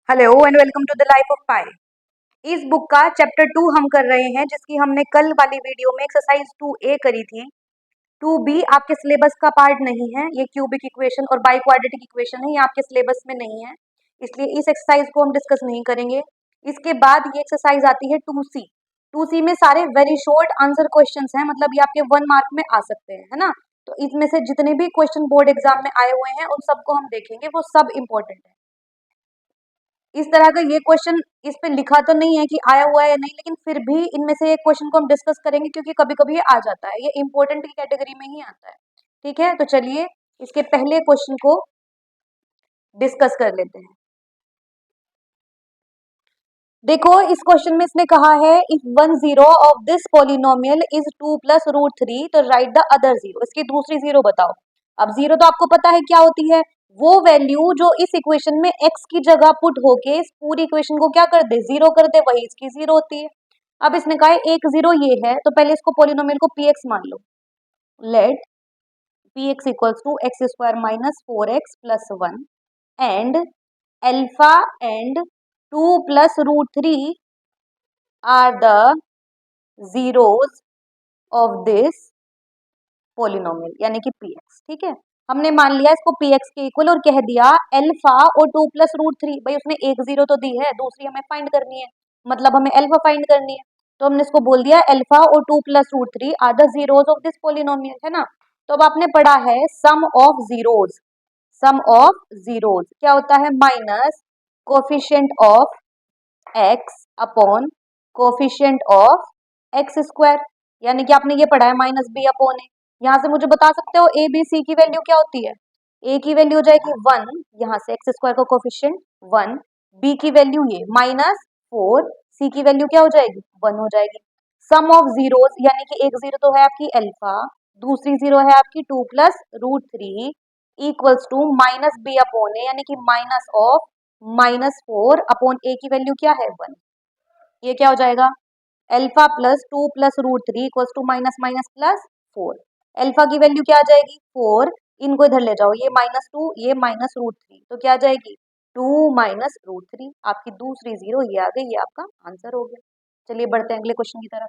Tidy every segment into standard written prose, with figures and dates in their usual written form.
Hello and welcome to the Life of Pi. इस book का chapter 2 हम कर रहे हैं, जिसकी हमने कल वाली वीडियो में एक्सरसाइज 2A करी थी। 2B आपके सिलेबस का पार्ट नहीं है। ये क्यूबिक इक्वेशन और बाई क्वाड्रेटिक इक्वेशन है, ये आपके सिलेबस में नहीं है, इसलिए इस एक्सरसाइज को हम डिस्कस नहीं करेंगे। इसके बाद ये एक्सरसाइज आती है 2C। 2C में सारे वेरी शॉर्ट आंसर क्वेश्चंस हैं, मतलब ये आपके 1 मार्क में आ सकते हैं, है ना। तो इसमें से जितने भी क्वेश्चन बोर्ड एग्जाम में आए हुए हैं उन सबको हम देखेंगे, वो सब इंपॉर्टेंट है। इस तरह का ये क्वेश्चन इस पे लिखा तो नहीं है कि आया हुआ है या नहीं, लेकिन फिर भी इनमें से एक क्वेश्चन को हम डिस्कस करेंगे, क्योंकि कभी कभी ये आ जाता है, ये इंपॉर्टेंट की कैटेगरी में ही आता है। ठीक है, तो चलिए इसके पहले क्वेश्चन को डिस्कस कर लेते हैं। देखो, इस क्वेश्चन में इसने कहा है if one zero of this polynomial is 2 plus root 3 तो राइट द अदर जीरो। इसकी दूसरी जीरो बताओ। अब जीरो तो आपको पता है क्या होती है, वो वैल्यू जो इस इक्वेशन में x की जगह पुट होके इस पूरी इक्वेशन को क्या कर दे, जीरो कर दे, वही इसकी जीरो होती है। अब इसने कहा है एक जीरो ये है, तो पहले इसको पॉलिनोमियल को px मान लो। Let px equals to x square minus 4x plus 1 and alpha and 2 plus root 3 are the zeros of this polynomial, यानी कि px। ठीक है, हमने मान लिया इसको px के इक्वल और कह दिया अल्फा और 2 प्लस रूट 3। भाई उसने एक जीरो तो दी है, दूसरी हमें फाइंड करनी है, मतलब हमें अल्फा फाइंड करनी है। तो हमने इसको बोल दिया अल्फा और 2 plus root 3 are the zeros of this polynomial, है ना। तो अब आपने पढ़ा है sum of zeros. Sum of zeros क्या होता है, minus coefficient of x upon coefficient of x square, यानी कि आपने ये पढ़ा है माइनस बी अपॉन ए। यहाँ से मुझे बता सकते हो ए बी सी की वैल्यू क्या होती है। ए की वैल्यू हो जाएगी 1, यहाँ से एक्स स्क्वायर का कोफिशिएंट 1, बी की वैल्यू ये माइनस 4, सी की वैल्यू क्या हो जाएगी 1 हो जाएगी। सम ऑफ जीरोस, यानी कि एक जीरो तो है आपकी अल्फा, दूसरी जीरो है आपकी 2 plus root 3 equals to minus b upon a, यानी कि minus of minus 4 upon a की वैल्यू क्या है 1। ये क्या हो जाएगा, alpha plus 2 plus root 3 equals to minus minus plus 4। Alpha की वैल्यू क्या आ जाएगी 4, इनको इधर ले जाओ, ये माइनस 2 ये माइनस रूट 3, तो क्या आ जाएगी 2 माइनस रूट 3। आपकी दूसरी जीरो ये आ गई, ये आपका आंसर हो गया। चलिए बढ़ते हैं अगले क्वेश्चन की तरफ।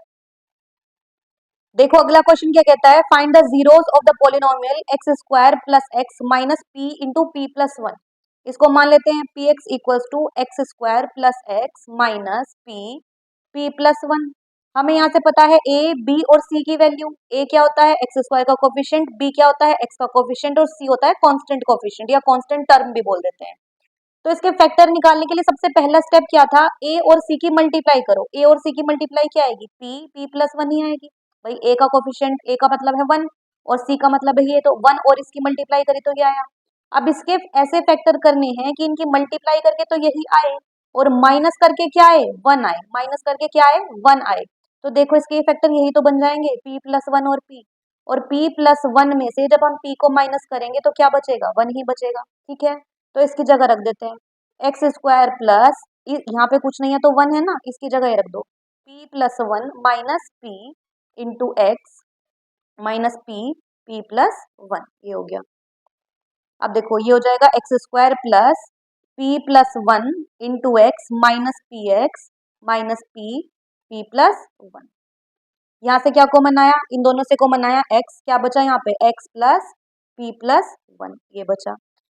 देखो अगला क्वेश्चन क्या कहता है, find the zeros of the polynomial x square plus x minus p into p plus 1। इसको मान लेते हैं p x equals to x square plus x minus p plus 1। हमें यहाँ से पता है ए बी और सी की वैल्यू। ए क्या होता है एक्स स्क्वायर का कोफिशिएंट, बी क्या होता है एक्स का कोफिशिएंट, और सी होता है कांस्टेंट कोफिशिएंट या कांस्टेंट टर्म भी बोल देते हैं। तो इसके फैक्टर निकालने के लिए सबसे पहला स्टेप क्या था, ए और सी की मल्टीप्लाई करो। ए और सी की मल्टीप्लाई क्या आएगी, पी प्लस 1 ही आएगी। भाई ए का कोफिशिएंट, ए का मतलब है 1 और सी का मतलब है ये, तो 1 और इसकी मल्टीप्लाई करी तो ये आया। अब इसके ऐसे फैक्टर करने हैं कि इनकी मल्टीप्लाई करके तो यही आए और माइनस करके क्या आए 1 आए, माइनस करके क्या आए 1 आए। तो देखो इसके फैक्टर यही तो बन जाएंगे p प्लस 1 और p प्लस 1 में से जब हम p को माइनस करेंगे तो क्या बचेगा 1 ही बचेगा। ठीक है, तो इसकी जगह रख देते हैं एक्स स्क्वायर प्लस, यहाँ पे कुछ नहीं है तो 1 है ना, इसकी जगह ये रख दो p plus 1 minus p into x minus p plus 1, ये हो गया। अब देखो ये हो जाएगा x square plus p plus 1 into x minus P x minus p plus 1। यहाँ से क्या कॉमन आया, इन दोनों से कॉमन आया x, क्या बचा यहाँ पे x प्लस p प्लस 1, ये बचा।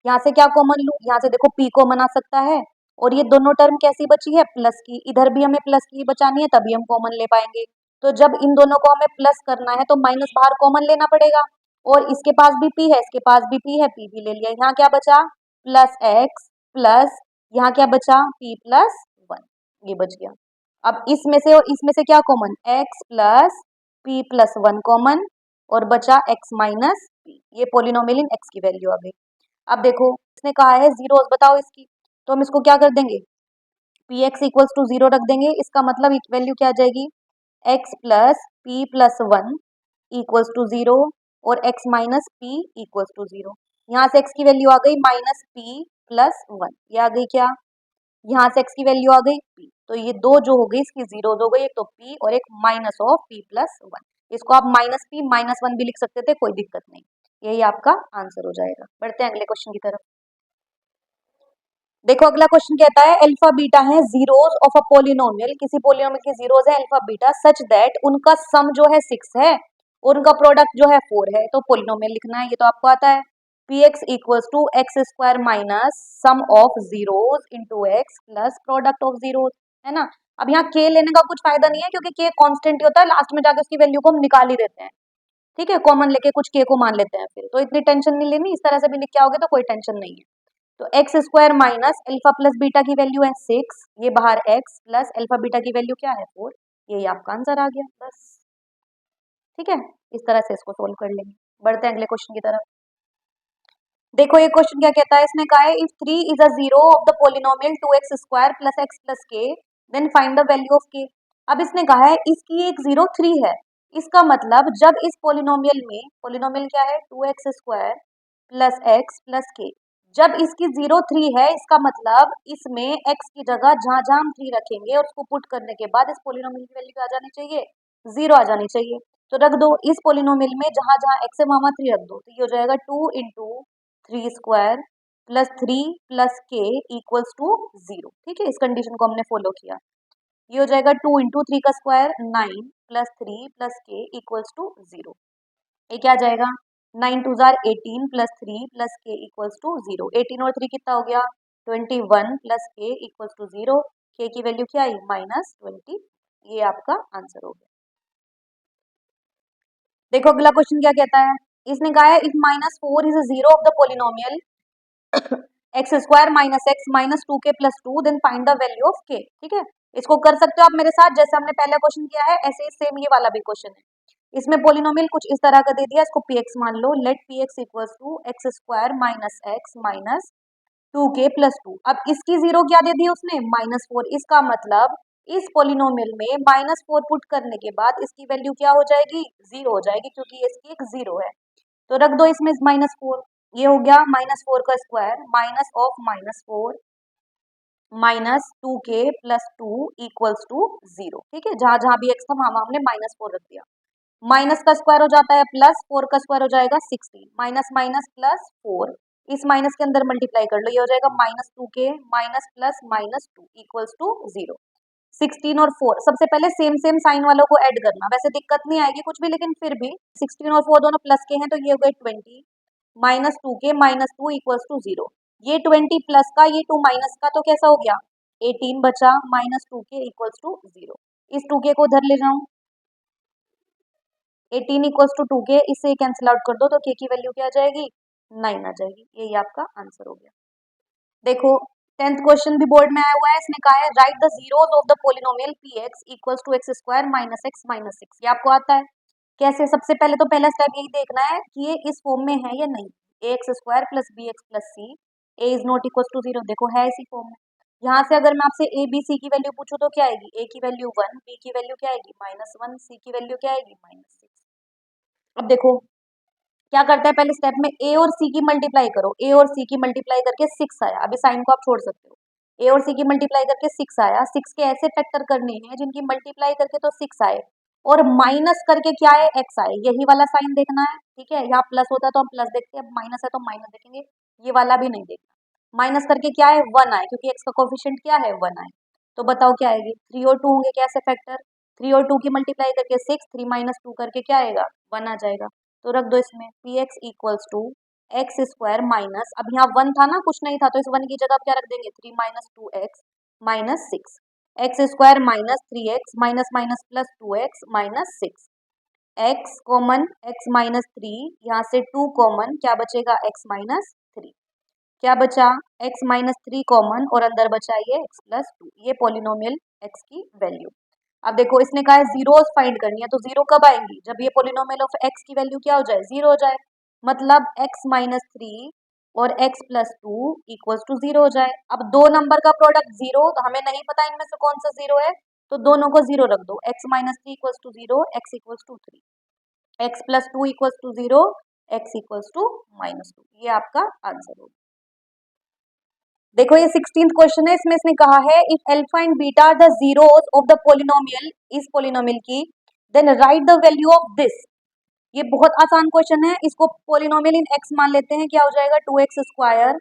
यहाँ से क्या कॉमन लूँ, यहाँ से देखो p कॉमन आ सकता है और ये दोनों टर्म कैसी बची है प्लस की, इधर भी हमें प्लस की बचानी है तभी हम कॉमन ले पाएंगे। तो जब इन दोनों को हमें प्लस करना है तो माइनस बाहर कॉमन लेना पड़ेगा, और इसके पास भी p है इसके पास भी p है, p भी ले लिया। यहाँ क्या बचा प्लस x प्लस यहाँ क्या बचा p प्लस 1, ये बच गया। अब इसमें से और इसमें से क्या common x plus p plus 1 common और बचा x माइनस p, ये पोलिनोमियल इन x की वैल्यू आ गई। अब देखो इसने कहा है जीरोस बताओ इसकी, तो हम इसको क्या कर देंगे पी एक्स इक्वल्स टू 0 रख देंगे। इसका मतलब वैल्यू क्या आ जाएगी x plus p plus 1 equals to 0 और x minus p equals to 0। यहाँ से x की वैल्यू आ गई माइनस p प्लस 1, ये आ गई क्या, यहाँ से x की वैल्यू आ गई p, तो ये दो जो हो गई इसकी जीरो हो गई, एक तो p और एक माइनस ऑफ p प्लस 1। इसको आप माइनस p माइनस 1 भी लिख सकते थे, कोई दिक्कत नहीं, यही आपका आंसर हो जाएगा। बढ़ते हैं अगले क्वेश्चन की तरफ। देखो अगला क्वेश्चन कहता है अल्फा बीटा है जीरोस ऑफ अ पोलिनोमियल, किसी पोलिनोमियल के जीरोस है अल्फा बीटा सच दैट उनका सम जो है 6 है और उनका प्रोडक्ट जो है 4 है। तो पोलिनोमियल लिखना है, ये तो आपको आता है। P x equals to x square minus sum of zeros into x plus product of zeros, है ना। अब यहाँ के लेने का कुछ फायदा नहीं है क्योंकि के कांस्टेंट ही होता है, लास्ट में जाके उसकी वैल्यू को हम निकाल ही देते हैं। ठीक है, कॉमन लेके कुछ के को मान लेते हैं फिर, तो इतनी टेंशन नहीं लेनी, इस तरह से भी लिख के आओगे तो कोई टेंशन नहीं है। तो x square minus alpha plus beta की वैल्यू है 6, ये बाहर एक्स प्लस अल्फा बीटा की वैल्यू क्या है 4, ये आपका आंसर आ गया बस। ठीक है, इस तरह से इसको सोल्व कर लेंगे। बढ़ते हैं अगले क्वेश्चन की तरफ। देखो ये क्वेश्चन क्या कहता है, इसने कहा है if 3 is a zero of the polynomial 2x square plus x plus k then find the value of k. अब इसने कहा है इसकी एक जीरो 3 है, इसका मतलब जब इस पोलिनोमियल में, पोलिनोमियल क्या है 2x square plus x plus के, जब इसकी जीरो 3 है इसका मतलब इसमें x की जगह जहां जहां हम 3 रखेंगे और उसको पुट करने के बाद इस पोलिनोमियल की वैल्यू आ जानी चाहिए, 0 आ जानी चाहिए। तो रख दो इस पोलिनोमियल में जहां जहां x है वहां 3 रख दो, तो ये हो जाएगा 2 इंटू 3 स्क्वायर प्लस 3 प्लस के इक्वल्स टू 0। ठीक है, इस कंडीशन को हमने फॉलो किया। ये हो जाएगा 2 इंटू 3 का स्क्वायर 9 प्लस 3 प्लस के इक्वल्स टू 0। ये क्या आ जाएगा 9 टू जार 18 प्लस 3 प्लस के इक्वल्स टू 0। 18 और 3 कितना हो गया 21 प्लस के इक्वल्स टू 0। के की वैल्यू क्या आई -20। ये आपका आंसर हो गया। देखो अगला क्वेश्चन क्या कहता है, इसने कहा है if -4 is a zero of the polynomial x square minus x minus 2k plus 2 then find the value of k. ठीक है, इसको कर सकते हो आप मेरे साथ, जैसे हमने पहला क्वेश्चन किया है ऐसे ही सेम ये वाला भी क्वेश्चन है। इसमें पोलिनोमियल कुछ इस तरह का दे दिया, इसको px मान लो, let px equals to x square minus x minus 2k plus 2। अब इसकी जीरो क्या दे दी उसने -4, इसका मतलब इस पोलिनोमियल में -4 पुट करने के बाद इसकी वैल्यू क्या हो जाएगी 0 हो जाएगी, क्योंकि इसकी एक 0 है। तो रख दो इसमें -4, ये हो गया -4 का square minus of -4 minus 2k plus 2 equals to 0। ठीक है, जहां जहां भी x था वहां हमने -4 रख दिया। माइनस का स्क्वायर हो जाता है प्लस, 4 का स्क्वायर हो जाएगा 16, माइनस माइनस प्लस 4, इस माइनस के अंदर मल्टीप्लाई कर लो, ये हो जाएगा -2k minus plus -2 equals to 0। 16 और 4 सबसे पहले सेम सेम साइन वालों को ऐड करना, वैसे दिक्कत नहीं आएगी कुछ भी, लेकिन फिर भी 16 और 4 दोनों प्लस के हैं तो ये हो गए 20 -2k -2 इक्वल्स टू 0। ये 20 प्लस का, ये 2 माइनस का, तो कैसा हो गया 18 बचा -2k इक्वल्स टू 0। इस 2k को उधर ले जाऊं, 18 इक्वल्स टू 2k, इससे कैंसिल आउट कर दो तो k की वैल्यू क्या आ जाएगी 9 आ जाएगी। यही आपका आंसर हो गया। देखो 10th क्वेश्चन भी बोर्ड में आया हुआ है, इसने कहा है write the zeros of the polynomial px equals to x square minus x minus 6। ये आपको आता है कैसे, सबसे पहले तो पहला स्टेप यही देखना है कि ये इस फॉर्म में है या नहीं। A x square plus b x plus c a is not equal to 0, देखो है इसी फॉर्म में। यहाँ से अगर मैं आपसे ए बी सी की वैल्यू पूछूं तो क्या आएगी, ए की वैल्यू 1, बी की वैल्यू क्या आएगी -1, सी की वैल्यू क्या आएगी -6। अब देखो क्या करता है, पहले स्टेप में ए और सी की मल्टीप्लाई करो, ए और सी की मल्टीप्लाई करके 6 आया, अभी साइन को आप छोड़ सकते हो। ए और सी की मल्टीप्लाई करके 6 आया, 6 के ऐसे फैक्टर करने हैं जिनकी मल्टीप्लाई करके तो 6 आए और माइनस करके क्या है एक्स आए, यही वाला साइन देखना है। ठीक है, यहाँ प्लस होता है तो हम प्लस देखते हैं, अब माइनस है तो माइनस देखेंगे, ये वाला भी नहीं देखना। माइनस करके क्या है 1 आए, क्योंकि एक्स का कोफिशिएंट क्या है 1 आए। तो बताओ क्या आएगी, 3 और 2 होंगे कैसे फैक्टर, 3 और 2 की मल्टीप्लाई करके 6, 3 माइनस 2 करके क्या आएगा 1 आ जाएगा। तो रख दो इसमें p x equals to x square minus, अब यहाँ 1 था ना, कुछ नहीं था, तो इस 1 की जगह आप क्या रख देंगे 3 minus 2x minus 6, x square minus 3x minus minus plus 2x minus 6, x common x minus 3, यहाँ से 2 कॉमन, क्या बचेगा x माइनस 3, क्या बचा x माइनस 3 कॉमन और अंदर बचा ये x प्लस 2, ये पोलिनोमियल x की वैल्यू। अब देखो इसने कहा है जीरोस फाइंड करनी है, तो जीरो कब आएंगी जब ये पोलिनोमियल ऑफ x की वैल्यू क्या हो जाए 0 हो जाए, मतलब x माइनस 3 और x प्लस 2 इक्वल्स टू 0 हो जाए। अब दो नंबर का प्रोडक्ट 0, तो हमें नहीं पता इनमें से कौन सा 0 है, तो दोनों को 0 रख दो, x minus 3 equals to 0, x equals to 3, x plus 2 equals to 0, x equals to -2, ये आपका आंसर होगा। देखो ये 16th क्वेश्चन है, इसमें इसने कहा है if alpha and beta are the zeros of the polynomial, इस पोलिनोमियल की, then write the value of this. ये बहुत आसान क्वेश्चन है, इसको पोलिनोमियल इन एक्स मान लेते हैं, क्या हो जाएगा 2x square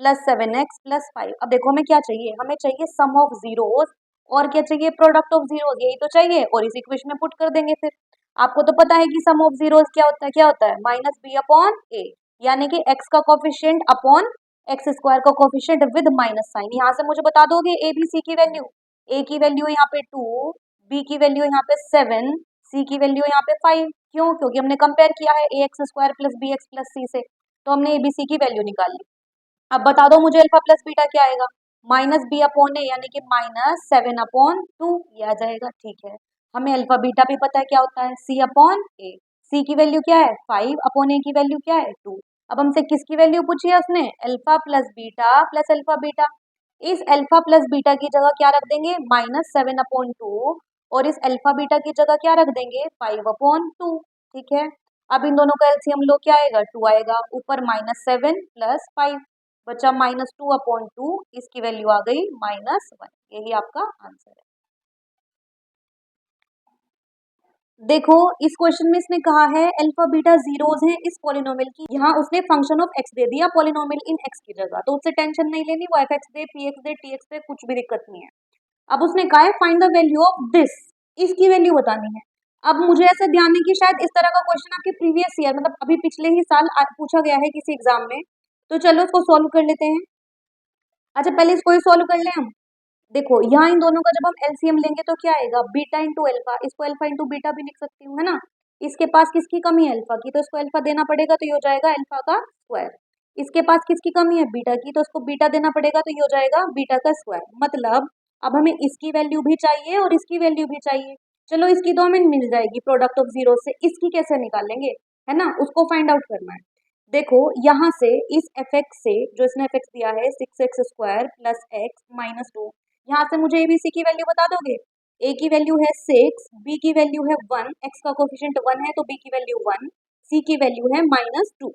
plus 7x plus 5। अब देखो हमें क्या चाहिए, हमें चाहिए सम ऑफ जीरोस और क्या चाहिए, प्रोडक्ट ऑफ जीरोस, यही तो चाहिए। और इस इक्वेशन में पुट कर देंगे फिर। आपको तो पता है कि सम ऑफ जीरोस क्या होता है माइनस बी अपॉन ए, यानी कि x का कोफिशिएंट अपॉन एक्स स्क्वायर का कोफिशिएंट विद माइनस साइन। यहाँ से मुझे बता दोगे ए बी सी की वैल्यू। ए की वैल्यू यहाँ पे 2, बी की वैल्यू यहाँ पे 7, सी की वैल्यू यहाँ पे 5। क्यों? क्योंकि हमने कंपेयर किया है a x square plus b x plus c से, तो हमने ए बी सी की वैल्यू निकाल ली। अब बता दो मुझे अल्फा प्लस बीटा क्या आएगा, माइनस बी अपॉन ए यानी कि माइनस 7/2 ये आ जाएगा। ठीक है, हमें अल्फा बीटा भी पता है क्या होता है, सी अपॉन ए। सी की वैल्यू क्या है 5 अपॉन ए की वैल्यू क्या है 2। अब हमसे किसकी वैल्यू पूछी है उसने, अल्फा प्लस अल्फा बीटा। इस अल्फा प्लस बीटा की जगह क्या रख देंगे, -7/2, और इस अल्फा बीटा की जगह क्या रख देंगे 5/2। ठीक है, अब इन दोनों का एलसीएम लो, क्या आएगा 2 आएगा, ऊपर -7 प्लस 5 बचा -2/2, इसकी वैल्यू आ गई -1। यही आपका आंसर है। देखो इस क्वेश्चन में इसने कहा है अल्फा बीटा जीरोस हैं इस पॉलिनोमियल की, यहाँ उसने फंक्शन ऑफ एक्स दे दिया पॉलिनोमियल इन एक्स की जगह, तो उससे टेंशन नहीं लेनी, वो एफ एक्स दे पी एक्स दे टी एक्स दे, कुछ भी दिक्कत नहीं है। अब उसने कहा है find the value of this, इसकी वैल्यू बतानी है। अब मुझे ऐसा ध्यान है कि शायद इस तरह का क्वेश्चन आपके प्रीवियस ईयर मतलब अभी पिछले ही साल पूछा गया है किसी एग्जाम में, तो चलो उसको सॉल्व कर लेते हैं। अच्छा पहले इसको ही सॉल्व कर लें हम। देखो यहाँ इन दोनों का जब हम एलसीएम लेंगे तो क्या आएगा, बीटा इंटू अल्फा, इसको अल्फा इंटू बीटा भी लिख सकती हूँ, है ना। इसके पास किसकी कमी है, अल्फा की, तो इसको अल्फा देना पड़ेगा, तो ये हो जाएगा अल्फा का स्क्वायर। इसके पास किसकी कमी है, बीटा की, तो इसको बीटा देना पड़ेगा, तो ये हो जाएगा बीटा का स्क्वायर। मतलब अब हमें इसकी वैल्यू भी चाहिए और इसकी वैल्यू भी चाहिए। चलो इसकी तो हमें मिल जाएगी प्रोडक्ट ऑफ जीरो से, इसकी कैसे निकालेंगे, है ना, उसको फाइंड आउट करना है। देखो यहाँ से इस एफ एक्स से, जो इसने एफ एक्स दिया है 6x² प्लस एक्स माइनस 2, यहाँ से मुझे एबीसी की वैल्यू बता दोगे। ए की वैल्यू है 6, बी की वैल्यू है 1, एक्स का कोफिशिएंट 1 है तो बी की वैल्यू 1, सी की वैल्यू है -2।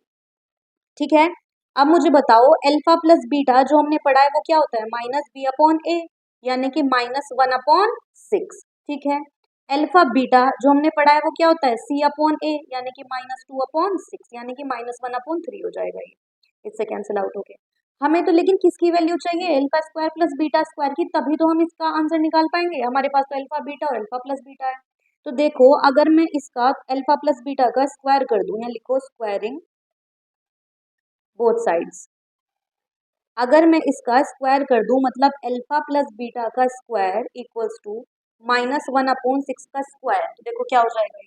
ठीक है, अब मुझे बताओ अल्फा प्लस बीटा जो हमने पढ़ा है वो क्या होता है, -b/a, यानी कि -1/6। ठीक है, अल्फा बीटा जो हमने पढ़ा है वो क्या होता है, c/a, यानी कि -2/6, यानी कि -1/3 हो जाएगा ये, इससे कैंसिल आउट हो गया। हमें तो लेकिन किसकी वैल्यू चाहिए, alpha square plus beta square की, तभी तो हम इसका आंसर निकाल पाएंगे। हमारे पास तो अल्फा बीटा और अल्फा प्लस बीटा है। तो देखो अगर मैं इसका अल्फा प्लस बीटा का स्क्वायर कर दूं, या लिखो स्क्वायरिंग बोथ साइड्स, अगर मैं इसका स्क्वायर कर दूं मतलब अल्फा प्लस बीटा का स्क्वायर इक्वल्स टू -1/6 का स्क्वायर, तो देखो क्या हो जाएगा,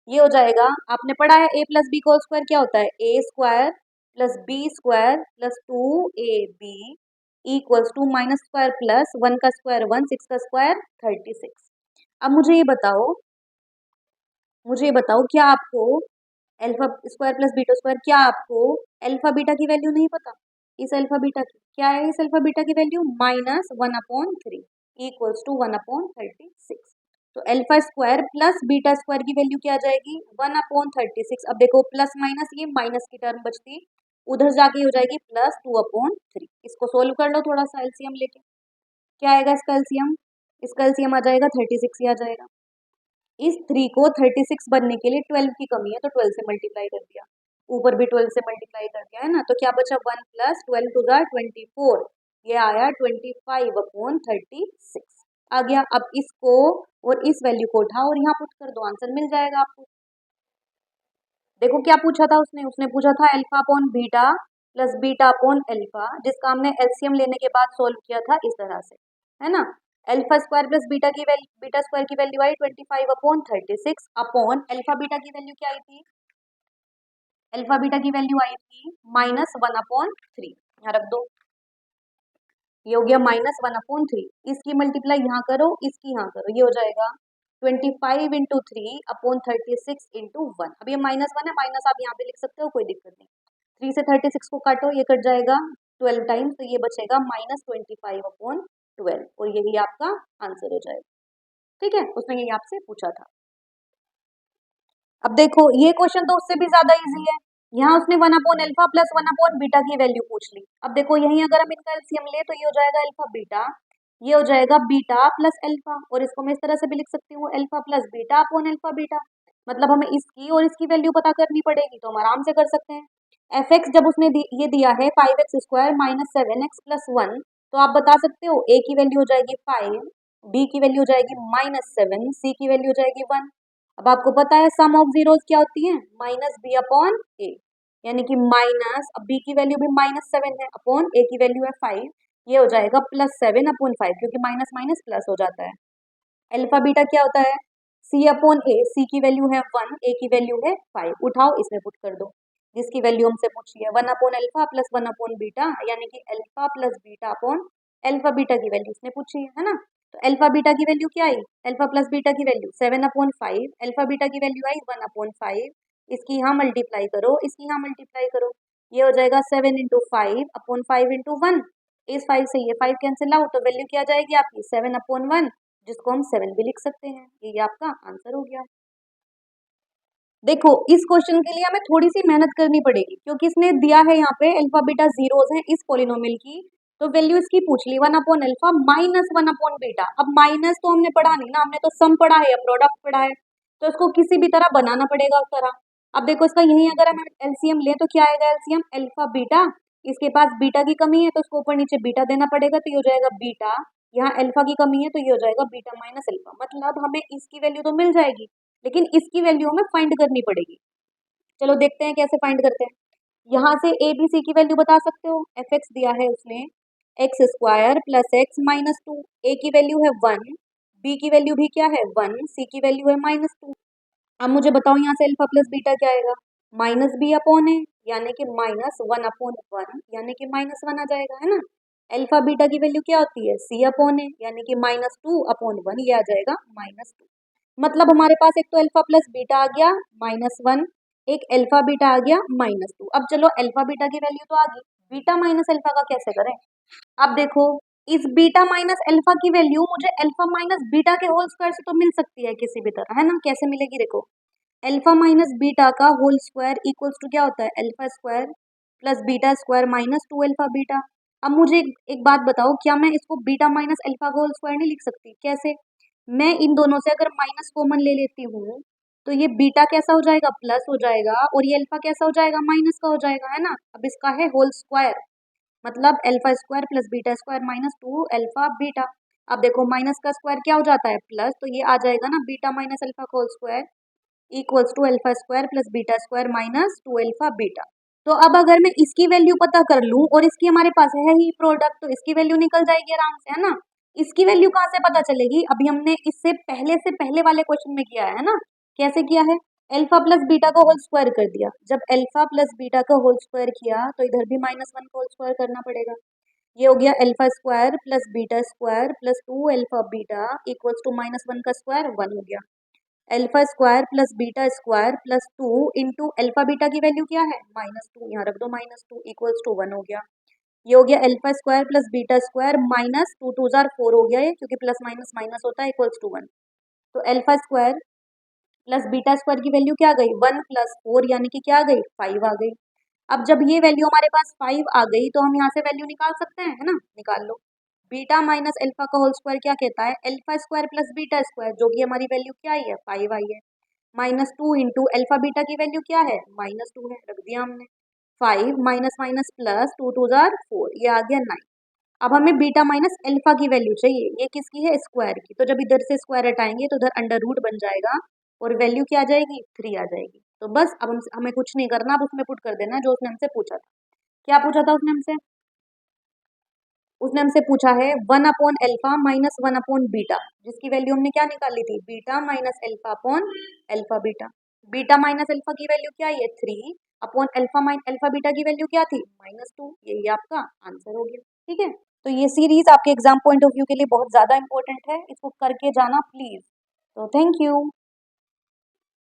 ये हो जाएगा, आपने पढ़ा है a प्लस बी का स्क्वायर क्या होता है, a square plus b square plus 2ab equals to minus square plus 1 का स्क्वायर 1, 6 का स्क्वायर 36। अब मुझे ये बताओ क्या आपको alpha square plus beta square, क्या आपको अल्फा बीटा की वैल्यू नहीं पता, इस अल्फा बीटा की क्या है, इस अल्फा बीटा की वैल्यू -1/3 इक्वल्स टू 1/36। तो alpha square plus beta square की वैल्यू क्या आ जाएगी 1/36। अब देखो प्लस माइनस, ये माइनस की टर्म बचती, उधर जाके हो जाएगी +2/3। इसको सोल्व कर लो थोड़ा सा एलसीएम लेके, क्या आएगा इसका एलसीएम, इसका एलसीएम आ जाएगा 36 ही आ जाएगा। इस 3 को 36 बनने के लिए 12 की कमी है, तो 12 से मल्टीप्लाई कर दिया, ऊपर भी 12 से मल्टीप्लाई कर दिया, है ना, तो क्या बचा 1 + 12 = 24, ये आया 25/36 आ गया। अब इसको और इस वैल्यू को उठाओ और यहाँ पुट कर दो, आंसर मिल जाएगा आपको। देखो क्या पूछा था उसने, पूछा था alpha upon beta plus beta upon alpha, जिसका हमने एलसीएम लेने के बाद सोल्व किया था इस तरह से, है ना। Alpha square plus beta square की वैल्यू आई 25/36 अपॉन अल्फा बीटा की वैल्यू क्या आई थी, अल्फा बीटा की वैल्यू आई थी -1/3, यहाँ रख दो, ये हो गया -1/3। इसकी मल्टीप्लाई यहाँ करो, इसकी यहाँ करो, ये हो जाएगा 25 × 3/36 × 1। अब ये -1 है, माइनस आप यहाँ पे लिख सकते हो, कोई दिक्कत नहीं। 3 से 36 को काटो, ये कट जाएगा 12 टाइम्स, तो ये बचेगा -25/12, और यही आपका आंसर हो जाएगा। ठीक है, उसने यही आपसे पूछा था। अब देखो ये क्वेश्चन तो उससे भी ज्यादा इजी है, यहाँ उसने 1/अल्फा प्लस 1/बीटा की वैल्यू पूछ ली। अब देखो यही अगर हम इनका एलसीएम ले तो ये हो जाएगा अल्फा बीटा, ये हो जाएगा बीटा प्लस अल्फा, और इसको मैं इस तरह से भी लिख सकती हूँ alpha plus beta upon alpha beta. मतलब हमें इसकी और इसकी वैल्यू पता करनी पड़ेगी, तो हम आराम से कर सकते हैं। एफ एक्स जब उसने ये दिया है 5x² माइनस 7x प्लस 1, तो आप बता सकते हो ए की वैल्यू हो जाएगी 5, बी की वैल्यू हो जाएगी -7, सी की वैल्यू हो जाएगी 1। अब आपको पता है सम ऑफ जीरोस क्या होती है, माइनस बी अपॉन ए, यानी कि माइनस, अब बी की वैल्यू भी -7 है अपॉन ए की वैल्यू है 5, ये हो जाएगा +7 अपॉन 5, क्योंकि माइनस माइनस प्लस हो जाता है। अल्फा बीटा क्या होता है, सी अपॉन ए, सी की वैल्यू है 1, ए की वैल्यू है 5, उठाओ इसमें पुट कर दो, जिसकी वैल्यू हमसे पूछी है 1 upon alpha plus 1 upon beta, यानी कि alpha plus beta upon alpha beta की वैल्यू इसने पूछी है ना। तो अल्फा बीटा की वैल्यू क्या आई, अल्फा प्लस बीटा की वैल्यू 7 अपॉन 5, अल्फा बीटा की वैल्यू आई 1 अपॉन 5, इसकी यहाँ मल्टीप्लाई करो, इसकी यहाँ मल्टीप्लाई करो, ये हो जाएगा 7 इंटू 5 अपॉन 5 इंटू 1, इस 5 से ये 5 कैंसिल आउट, तो वैल्यू क्या आ जाएगी आपकी 7 अपॉन 1, जिसको हम 7 भी लिख सकते हैं। ये आपका आंसर हो गया। देखो इस क्वेश्चन के लिए हमें थोड़ी सी मेहनत करनी पड़ेगी, क्योंकि इसने दिया है यहाँ पे अल्फा बीटा जीरोस हैं इस पॉलिनोमियल की, तो वैल्यू इसकी पूछ ली 1 upon alpha minus 1 upon beta. अब माइनस तो हमने पढ़ा नहीं ना, हमने तो सम पढ़ा है या प्रोडक्ट पढ़ा है, तो इसको किसी भी तरह बनाना पड़ेगा उस तरह। अब देखो इसका यही अगर हम एलसीएम ले तो क्या आएगा, एलसीएम अल्फा बीटा, इसके पास बीटा की कमी है तो इसको ऊपर नीचे बीटा देना पड़ेगा, तो ये हो जाएगा बीटा, यहाँ अल्फा की कमी है तो ये हो जाएगा बीटा माइनस अल्फा, मतलब हमें इसकी वैल्यू तो मिल जाएगी, लेकिन इसकी वैल्यू हमें फाइंड करनी पड़ेगी। चलो देखते हैं कैसे फाइंड करते हैं। यहाँ से ए बी सी की वैल्यू बता सकते हो, एफ एक्स दिया है उसने x² प्लस एक्स माइनस 2, ए की वैल्यू है 1, बी की वैल्यू भी क्या है 1, सी की वैल्यू है -2। अब मुझे बताओ यहाँ से अल्फा प्लस बीटा क्या आएगा, माइनस बी अपॉन है, यानी कि -1 अपॉन 1, यानी कि -1 आ जाएगा, है ना। अल्फा बीटा की वैल्यू क्या होती है, सी अपॉन है, यानी कि -2 अपॉन 1, ये आ जाएगा -2। मतलब हमारे पास एक तो अल्फा प्लस बीटा आ गया -1, एक अल्फा बीटा आ गया -2। अब चलो अल्फा बीटा की वैल्यू तो आ गई, बीटा माइनस अल्फा का कैसे करें। अब देखो इस बीटा माइनस अल्फा की वैल्यू मुझे अल्फा माइनस बीटा के होल स्क्वायर से तो मिल सकती है किसी भी तरह, है ना। कैसे मिलेगी, देखो अल्फा माइनस बीटा का होल स्क्वायर इक्वल्स टू क्या होता है, alpha square plus beta square minus 2 alpha beta. अब मुझे एक बात बताओ, क्या मैं इसको बीटा माइनस अल्फा का होल स्क्वायर नहीं लिख सकती, कैसे, मैं इन दोनों से अगर माइनस कॉमन ले लेती हूँ तो ये बीटा कैसा हो जाएगा, प्लस हो जाएगा, और ये अल्फा कैसा हो जाएगा, माइनस का हो जाएगा, है ना। अब इसका है होल स्क्वायर, मतलब alpha square plus beta square minus 2 alpha beta. अब देखो माइनस का स्क्वायर क्या हो जाता है, प्लस, तो ये आ जाएगा ना बीटा माइनस अल्फा का whole square equals to alpha square plus beta square minus 2 alpha beta. तो अब अगर मैं इसकी वैल्यू पता कर लूं और इसकी हमारे पास है ही प्रोडक्ट, तो इसकी वैल्यू निकल जाएगी आराम से, है ना। इसकी वैल्यू कहाँ से पता चलेगी, अभी हमने इससे पहले वाले क्वेश्चन में किया है ना। कैसे किया है, अल्फा प्लस बीटा का होल स्क्वायर कर दिया, जब अल्फा प्लस बीटा का होल स्क्वायर किया तो इधर भी -1 का होल स्क्वायर करना पड़ेगा। ये हो गया alpha square plus beta square plus 2 alpha beta equals to -1 का स्क्वायर 1 हो गया। Alpha square plus beta square plus 2 into alpha beta की वैल्यू क्या है, -2, यहाँ रख दो -2 इक्वल्स टू 1 हो गया। ये हो गया alpha square plus beta square minus 2 2 jar 4 हो गया, ये क्योंकि प्लस माइनस माइनस होता है इक्वल्स टू 1। तो alpha square plus beta square की वैल्यू क्या आ गई, 1 प्लस 4, यानी कि क्या आ गई, 5 आ गई। अब जब ये वैल्यू हमारे पास 5 आ गई तो हम यहाँ से वैल्यू निकाल सकते हैं, है ना, निकाल लो। बीटा माइनस अल्फा का होल स्क्वायर क्या कहता है, alpha square plus beta square, जो कि हमारी वैल्यू क्या आई है, 5 आई है, -2 इंटू अल्फा बीटा की वैल्यू क्या है, -2 है, रख दिया हमने। 5 माइनस माइनस प्लस 2 2 जार 4, ये आ गया 9। अब हमें बीटा माइनस अल्फा की वैल्यू चाहिए, ये किसकी है, स्क्वायर की, तो जब इधर से स्क्वायर हटाएंगे तो इधर अंडर रूट बन जाएगा और वैल्यू क्या आ जाएगी, 3 आ जाएगी। तो बस अब हमें कुछ नहीं करना, अब उसमें पुट कर देना जो उसने हमसे पूछा था। क्या पूछा था उसने हमसे, उसने हमसे पूछा है 1 upon alpha minus 1 upon beta, जिसकी वैल्यू हमने क्या निकाली थी, beta minus alpha upon alpha beta. Beta minus alpha की वैल्यू क्या है, 3 अपॉन अल्फा बीटा की वैल्यू क्या थी, -2। यही आपका आंसर हो गया, ठीक है। तो ये सीरीज आपके एग्जाम पॉइंट ऑफ व्यू के लिए बहुत ज्यादा इंपॉर्टेंट है, इसको करके जाना प्लीज। तो थैंक यू।